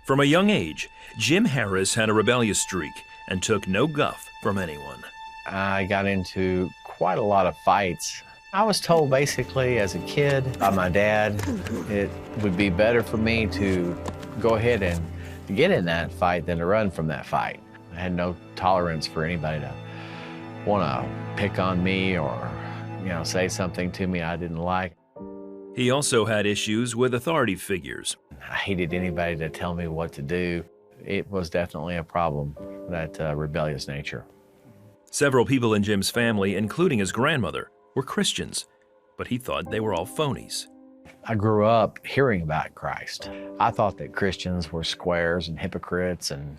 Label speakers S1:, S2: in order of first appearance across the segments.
S1: From a young age, Jim Harris had a rebellious streak and took no guff from anyone.
S2: I got into quite a lot of fights. I was told basically as a kid by my dad it would be better for me to go ahead and get in that fight than to run from that fight. I had no tolerance for anybody to want to pick on me or, say something to me I didn't like.
S1: He also had issues with authority figures.
S2: I hated anybody to tell me what to do. It was definitely a problem, that rebellious nature.
S1: Several people in Jim's family, including his grandmother, were Christians, but he thought they were all phonies.
S2: I grew up hearing about Christ. I thought that Christians were squares and hypocrites and,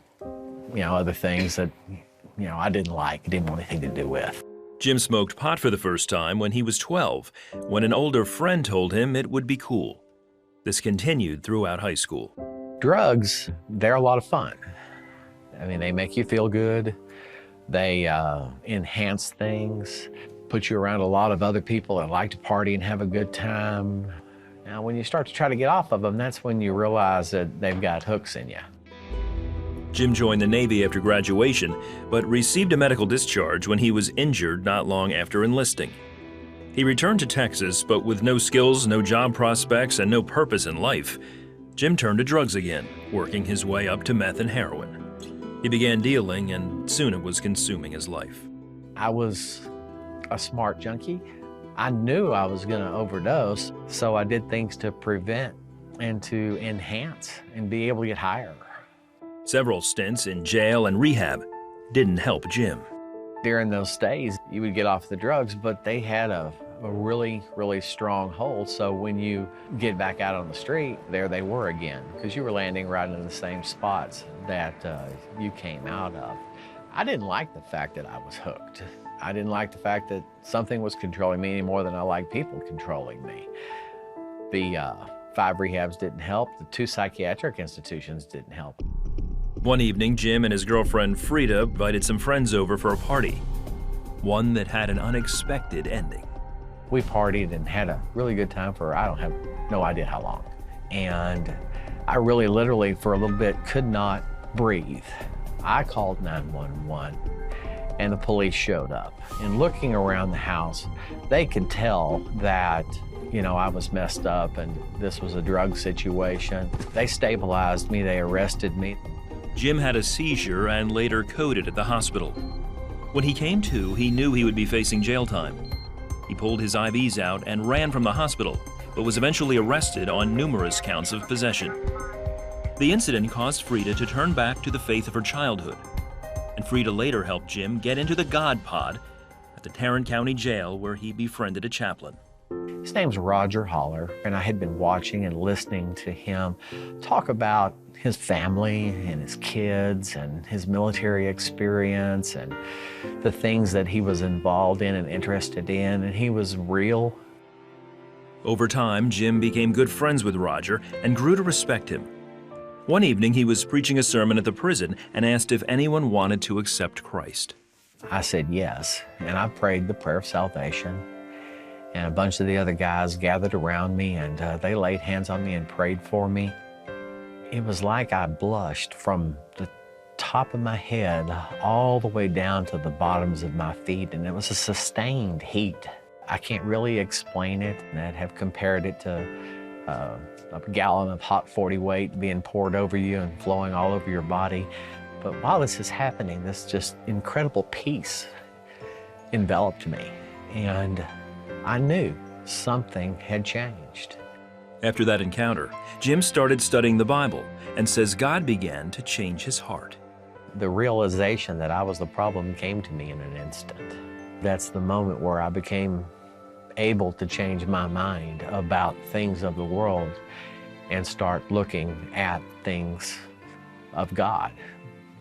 S2: other things that, I didn't like, didn't want anything to do with.
S1: Jim smoked pot for the first time when he was 12, when an older friend told him it would be cool. This continued throughout high school.
S2: Drugs, they're a lot of fun. I mean, they make you feel good. They enhance things, put you around a lot of other people that like to party and have a good time. Now, when you start to try to get off of them, that's when you realize that they've got hooks in you.
S1: Jim joined the Navy after graduation, but received a medical discharge when he was injured not long after enlisting. He returned to Texas, but with no skills, no job prospects, and no purpose in life, Jim turned to drugs again, working his way up to meth and heroin. He began dealing, and soon it was consuming his life.
S2: I was a smart junkie. I knew I was going to overdose, so I did things to prevent and to enhance and be able to get higher.
S1: Several stints in jail and rehab didn't help Jim.
S2: During those stays, you would get off the drugs, but they had a really, really strong hold. So when you get back out on the street, there they were again, because you were landing right in the same spots that you came out of. I didn't like the fact that I was hooked. I didn't like the fact that something was controlling me any more than I liked people controlling me. The 5 rehabs didn't help. The 2 psychiatric institutions didn't help.
S1: One evening, Jim and his girlfriend Frida invited some friends over for a party, one that had an unexpected ending.
S2: We partied and had a really good time for, I don't have no idea how long. And I really literally for a little bit could not breathe. I called 911 and the police showed up. And looking around the house, they could tell that, I was messed up and this was a drug situation. They stabilized me, they arrested me.
S1: Jim had a seizure and later coded at the hospital. When he came to, he knew he would be facing jail time. He pulled his IVs out and ran from the hospital, but was eventually arrested on numerous counts of possession. The incident caused Frida to turn back to the faith of her childhood, and Frida later helped Jim get into the God Pod at the Tarrant County Jail, where he befriended a chaplain.
S2: His name's Roger Holler, and I had been watching and listening to him talk about his family and his kids and his military experience and the things that he was involved in and interested in, and he was real.
S1: Over time, Jim became good friends with Roger and grew to respect him. One evening, he was preaching a sermon at the prison and asked if anyone wanted to accept Christ.
S2: I said yes, and I prayed the prayer of salvation. And a bunch of the other guys gathered around me and they laid hands on me and prayed for me. It was like I blushed from the top of my head all the way down to the bottoms of my feet, and it was a sustained heat. I can't really explain it, and I'd have compared it to a gallon of hot 40 weight being poured over you and flowing all over your body. But while this is happening, this just incredible peace enveloped me, and I knew something had changed.
S1: After that encounter, Jim started studying the Bible and says God began to change his heart.
S2: The realization that I was the problem came to me in an instant. That's the moment where I became able to change my mind about things of the world and start looking at things of God,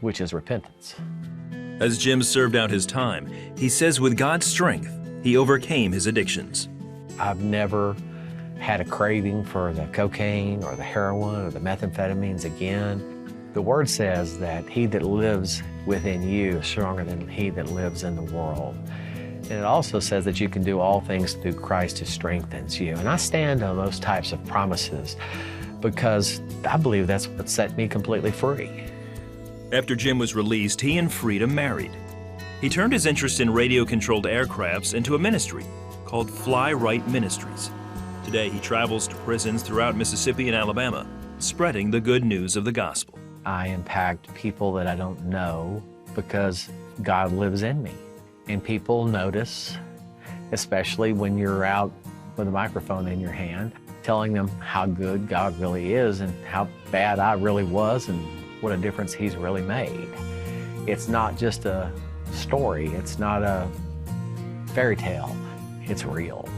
S2: which is repentance.
S1: As Jim served out his time, he says with God's strength, he overcame his addictions.
S2: I've never had a craving for the cocaine or the heroin or the methamphetamines again. The Word says that he that lives within you is stronger than he that lives in the world. And it also says that you can do all things through Christ who strengthens you. And I stand on those types of promises because I believe that's what set me completely free.
S1: After Jim was released, he and Frida married. He turned his interest in radio-controlled aircrafts into a ministry called Fly Right Ministries. Today, he travels to prisons throughout Mississippi and Alabama, spreading the good news of the gospel.
S2: I impact people that I don't know because God lives in me. And people notice, especially when you're out with a microphone in your hand, telling them how good God really is and how bad I really was and what a difference He's really made. It's not just a story. It's not a fairy tale. It's real.